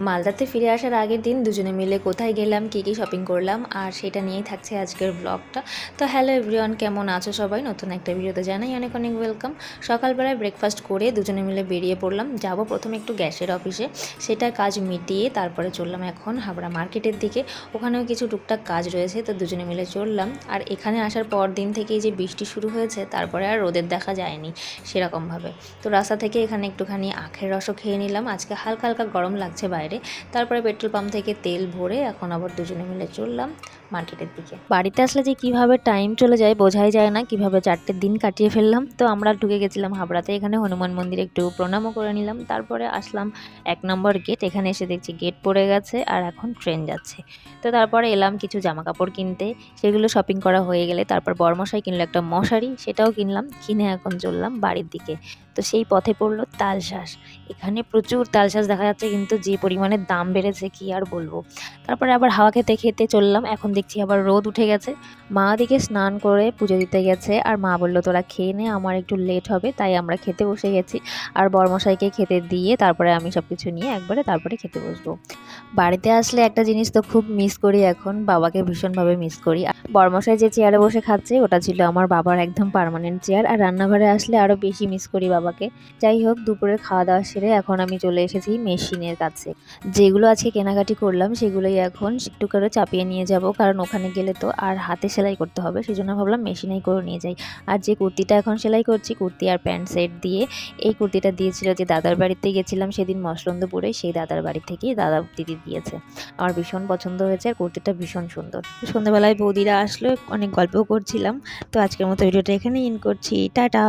মালদাতে ফিরে আসার আগের দিন দুজনে মিলে কোথায় গেলাম, কী কী শপিং করলাম, আর সেটা নিয়েই থাকছে আজকের ব্লগটা। তো হ্যালো এভরিওয়ান, কেমন আছো সবাই? নতুন একটা ভিডিওতে জানাই অনেক অনেক ওয়েলকাম। সকালবেলায় ব্রেকফাস্ট করে দুজনে মিলে বেরিয়ে পড়লাম। যাব প্রথমে একটু গ্যাসের অফিসে, সেটা কাজ মিটিয়ে তারপরে চললাম এখন হাবড়া মার্কেটের দিকে। ওখানেও কিছু টুকটাক কাজ রয়েছে, তো দুজনে মিলে চললাম। আর এখানে আসার পর দিন থেকেই যে বৃষ্টি শুরু হয়েছে, তারপরে আর রোদের দেখা যায়নি সেরকমভাবে। তো রাস্তা থেকে এখানে একটুখানি আখের রসও খেয়ে নিলাম, আজকে হালকা হালকা গরম লাগছে বাইরে। তারপরে পেট্রোল পাম্প থেকে তেল ভরে এখন আবার দুজনে মিলে চললাম মার্কেটের দিকে। বাড়িতে আসলে যে কিভাবে টাইম চলে যায় বোঝাই যায় না, কিভাবে 4টে দিন কাটিয়ে ফেললাম। তো আমরা ঢুকে গেছিলাম হাবড়াতে, এখানে হনুমান মন্দিরে একটু প্রণামও করে নিলাম। তারপরে আসলাম 1 নম্বর গেট, এখানে এসে দেখছি গেট পড়ে গেছে আর এখন ট্রেন যাচ্ছে। তো তারপরে এলাম কিছু জামা কাপড় কিনতে, সেগুলো শপিং করা হয়ে গেলে তারপর বরমশাই কিনলো একটা মশারি, সেটাও কিনলাম। কিনে এখন চললাম বাড়ির দিকে। তো সেই পথে পড়লো তালশাঁস। এখানে প্রচুর তালশাঁস দেখা যাচ্ছে, কিন্তু যে পরিমাণে দাম বেড়েছে কি আর বলবো। তারপরে আবার হাওয়া খেতে খেতে চললাম। এখন দেখছি আবার রোদ উঠে গেছে। মা দিকে স্নান করে পুজো দিতে গেছে, আর মা বললো তোরা খেয়ে নে, আমার একটু লেট হবে, তাই আমরা খেতে বসে গেছি। আর বরমশাইকে খেতে দিয়ে তারপরে আমি সব কিছু নিয়ে একবারে তারপরে খেতে বসবো। বাড়িতে আসলে একটা জিনিস তো খুব মিস করি, এখন বাবাকে ভীষণভাবে মিস করি। বরমশাই যে চেয়ারে বসে খাচ্ছে ওটা ছিল আমার বাবার একদম পার্মানেন্ট চেয়ার, আর রান্নাঘরে আসলে আরও বেশি মিস করি বাবাকে। যাই হোক, দুপুরের খাওয়া দাওয়া সেরে এখন আমি চলে এসেছি মেশিনের কাছে। যেগুলো আজকে কেনাকাটি করলাম সেগুলোই এখন একটু করে চাপিয়ে নিয়ে যাব, কারণ ওখানে গেলে তো আর হাতে সেলাই করতে হবে, সেই জন্য ভাবলাম মেশিনেই করে নিয়ে যাই। আর যে কুর্তিটা এখন সেলাই করছি, কুর্তি আর প্যান্ট সেট দিয়ে, এই কুর্তিটা দিয়েছিল যে দাদার বাড়িতে গেছিলাম সেদিন মসলন্দপুরে, সেই দাদার বাড়ি থেকেই দাদা দিদি দিয়েছে। আমার ভীষণ পছন্দ হয়েছে, আর কুর্তিটা ভীষণ সুন্দর। সন্ধ্যাবেলায় বৌদিরা আসলে অনেক গল্পও করছিলাম। তো আজকের মতো ভিডিওটা এখানেই এন্ড করছি, টাটা।